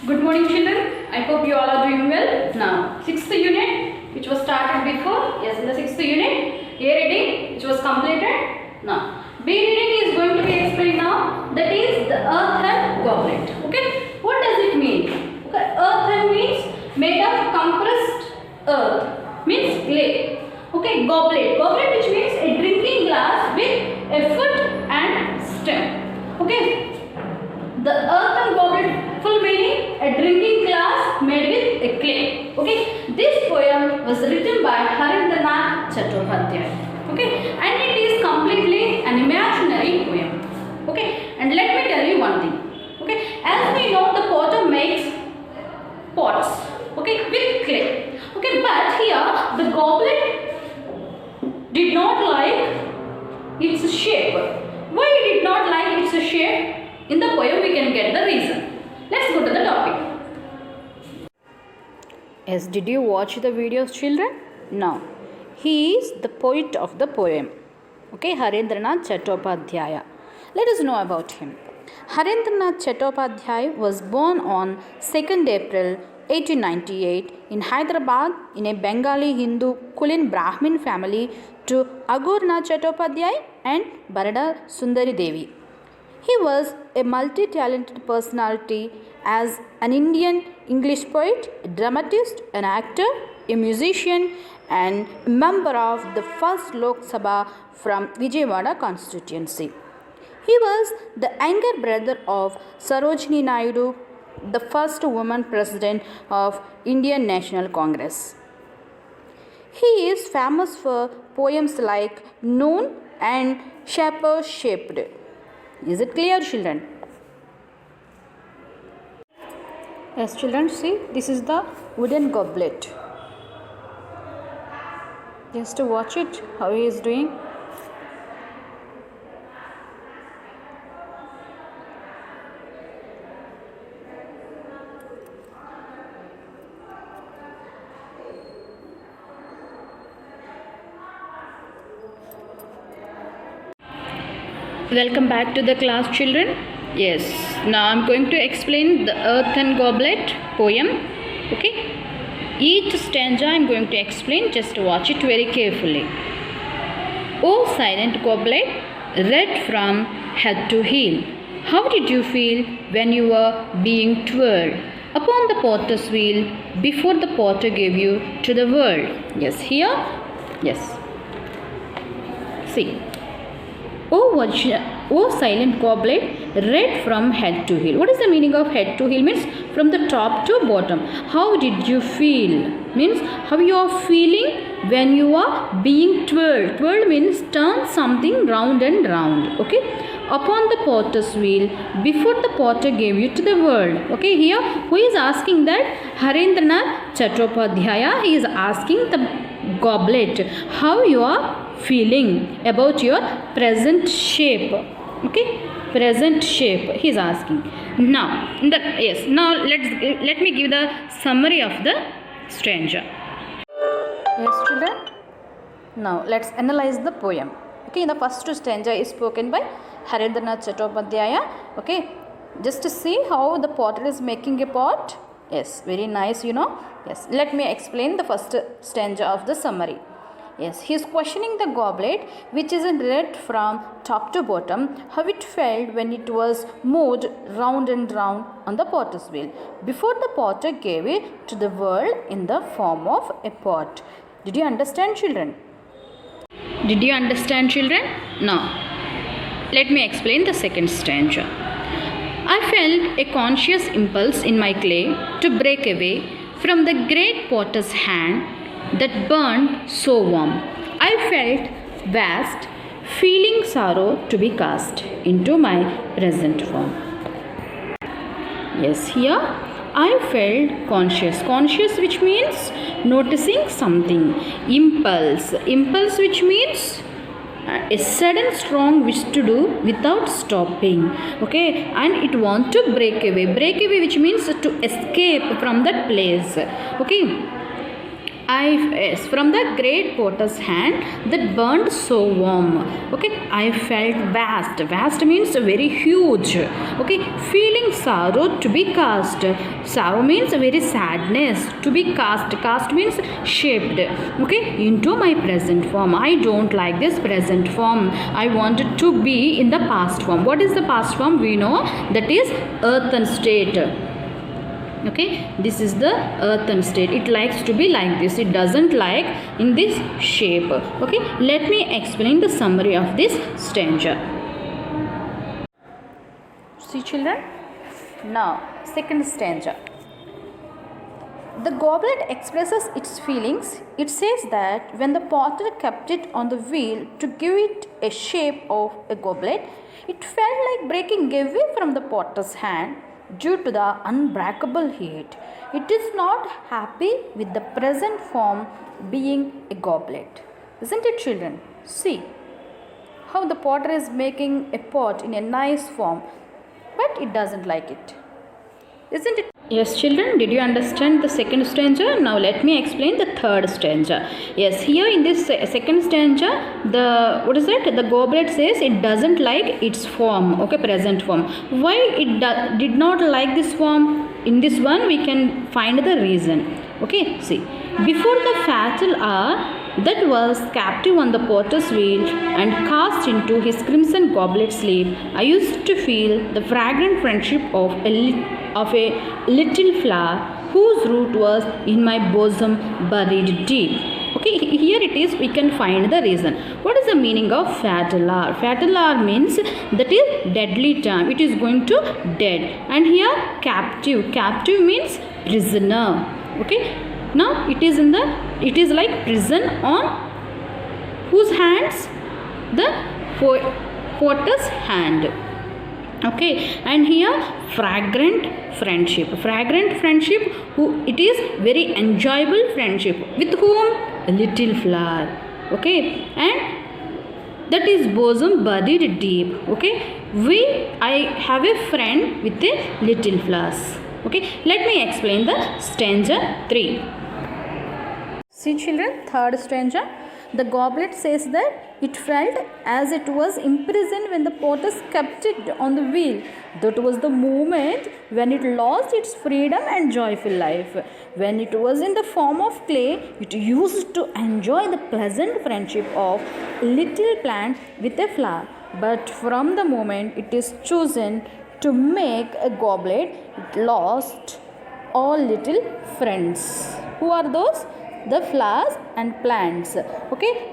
Good morning, children. I hope you all are doing well. Now, sixth unit, which was started before. Yes, in the sixth unit, A reading, which was completed. Now, B reading is going to be explained now. That is the earth and goblet. Okay, what does it mean? Okay, earth and means made of compressed earth, means clay. Okay, goblet which means a drinking glass with a foot and stem. Okay. The earth and goblet, full meaning a drinking glass made with a clay. Okay, this poem was written by Harendranath Chattopadhyay. Okay, and it is completely an imaginary poem. Okay, and let me tell you one thing. Okay, as we know, the potter makes pots. Okay, with clay. Okay, but here the goblet did not like its shape. Why it did not like its shape? In the poem we can get the reason. Let's go to the topic. Yes, did you watch the videos, children? No. He is the poet of the poem. Okay, Harendranath Chattopadhyay. Let us know about him. Harendranath Chattopadhyay was born on 2nd April 1898 in Hyderabad in a Bengali Hindu Kulin Brahmin family to Agurnath Chattopadhyay and Barada Sundari Devi. He was a multi-talented personality as an Indian English poet, a dramatist, an actor, a musician, and a member of the first Lok Sabha from Vijayawada constituency. He was the younger brother of Sarojini Naidu, the first woman president of Indian National Congress. He is famous for poems like Noon and Shaper Shaped. Is it clear, children? Yes, children, see, this is the wooden goblet. Just to watch it, how he is doing. Welcome back to the class, children. Yes, now I'm going to explain the Earth and Goblet poem. Okay, each stanza I'm going to explain. Just watch it very carefully. O silent goblet, red from head to heel, how did you feel when you were being twirled upon the potter's wheel before the potter gave you to the world? Yes, here. Yes. See. O silent goblet, red from head to heel. What is the meaning of head to heel? Means from the top to bottom. How did you feel? Means how you are feeling when you are being twirled. Twirled means turn something round and round. Okay. Upon the potter's wheel before the potter gave you to the world. Okay. Here who is asking that? Harendranath Chattopadhyay. He is asking the goblet how you are feeling about your present shape. Okay, present shape he is asking. Now now let me give the summary of the stanza. Yes, children, now let's analyze the poem. Okay, in the first stanza is spoken by Harendranath Chattopadhyay. Okay, just to see how the potter is making a pot. Yes, very nice, you know. Yes, let me explain the first stanza of the summary. Yes, he is questioning the goblet, which is in red from top to bottom, how it felt when it was moved round and round on the potter's wheel before the potter gave it to the world in the form of a pot. Did you understand, children? Did you understand, children? Now, let me explain the second stanza. I felt a conscious impulse in my clay to break away from the great potter's hand that burned so warm. I felt vast, feeling sorrow to be cast into my present form. Yes, here I felt conscious. Conscious which means noticing something. Impulse. Impulse which means a sudden strong wish to do without stopping. Okay, and it wants to break away. Break away which means to escape from that place. Okay. Yes, from the great potter's hand that burned so warm. Okay, I felt vast. Vast means very huge. Okay, feeling sorrow to be cast. Sorrow means very sadness to be cast. Cast means shaped. Okay, into my present form. I don't like this present form. I wanted to be in the past form. What is the past form? We know that is earthen state. Okay, this is the earthen state. It likes to be like this. It doesn't like in this shape. Okay, let me explain the summary of this stanza. See children, now second stanza. The goblet expresses its feelings. It says that when the potter kept it on the wheel to give it a shape of a goblet, it felt like breaking away from the potter's hand due to the unbreakable heat. It is not happy with the present form being a goblet. Isn't it, children? See how the potter is making a pot in a nice form, but it doesn't like it. Isn't it? Yes, children, did you understand the second stanza? Now let me explain the third stanza. Yes, here in this second stanza, the goblet says it doesn't like its form, okay, present form. Why it did not like this form? In this one, we can find the reason. Okay, see, before the fatal hour that was captive on the potter's wheel and cast into his crimson goblet sleep, I used to feel the fragrant friendship of a little flower whose root was in my bosom buried deep. Okay, here it is, we can find the reason. What is the meaning of fatal hour? Fatal hour means that is deadly time. It is going to dead. And here captive. Captive means prisoner. Okay. Now it is like prison on whose hands? The potter's hand. Okay, and here fragrant friendship. Fragrant friendship, who it is very enjoyable friendship. With whom? A little flower. Okay, and that is bosom buried deep. Okay, I have a friend with a little flowers. Okay, let me explain the stanza 3. See children, third stanza. The goblet says that it felt as it was imprisoned when the potters kept it on the wheel. That was the moment when it lost its freedom and joyful life. When it was in the form of clay, it used to enjoy the pleasant friendship of little plant with a flower. But from the moment it is chosen to make a goblet, it lost all little friends. Who are those? The flowers and plants. Okay,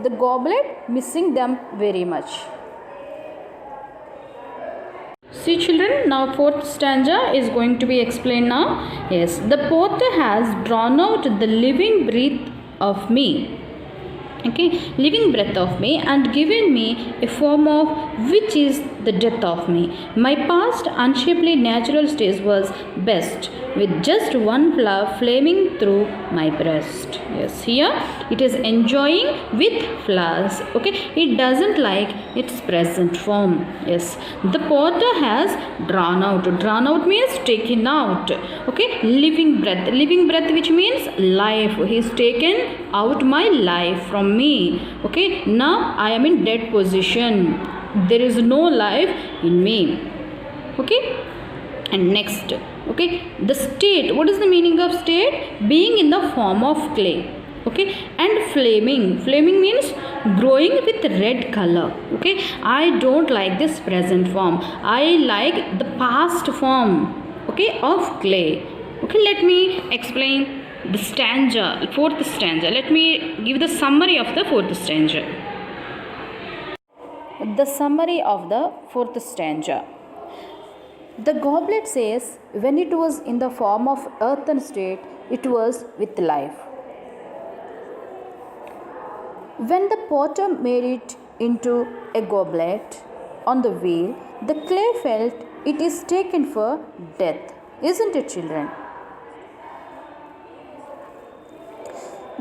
the goblet missing them very much. See children, now fourth stanza is going to be explained now. Yes, the potter has drawn out the living breath of me. Okay, living breath of me and given me a form of which is the death of me. My past unshapely natural state was best with just one flower flaming through my breast. Yes, here it is enjoying with flowers. Okay, it doesn't like its present form. Yes, the potter has drawn out. Drawn out means taken out. Okay, living breath. Living breath, which means life. He is taken out my life from me. Okay, now I am in dead position. There is no life in me. Okay, and next, okay, the state. What is the meaning of state? Being in the form of clay. Okay, and flaming. Flaming means growing with red color. Okay, I don't like this present form. I like the past form. Okay, of clay. Okay, let me explain the stanza, fourth stanza. Let me give the summary of the fourth stanza. The summary of the fourth stanza. The goblet says, when it was in the form of earthen state, it was with life. When the potter made it into a goblet on the wheel, the clay felt it is taken for death. Isn't it, children?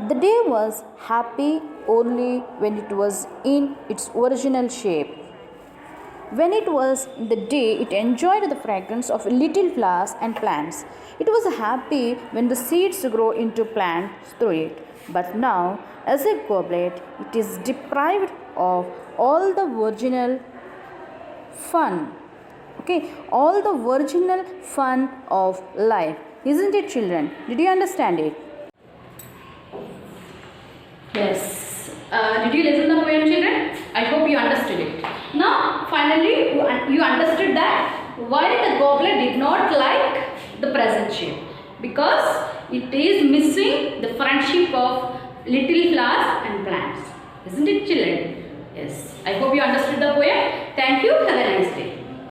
The day was happy only when it was in its original shape. When it was in the day, it enjoyed the fragrance of little flowers and plants. It was happy when the seeds grow into plants through it. But now, as a goblet, it is deprived of all the virginal fun. Okay, all the virginal fun of life. Isn't it, children? Did you understand it? Yes. Did you listen the poem, children? I hope you understood it. Now, finally, you understood that why the goblet did not like the present shape. Because it is missing the friendship of little flowers and plants. Isn't it, children? Yes. I hope you understood the poem. Thank you. Have a nice day.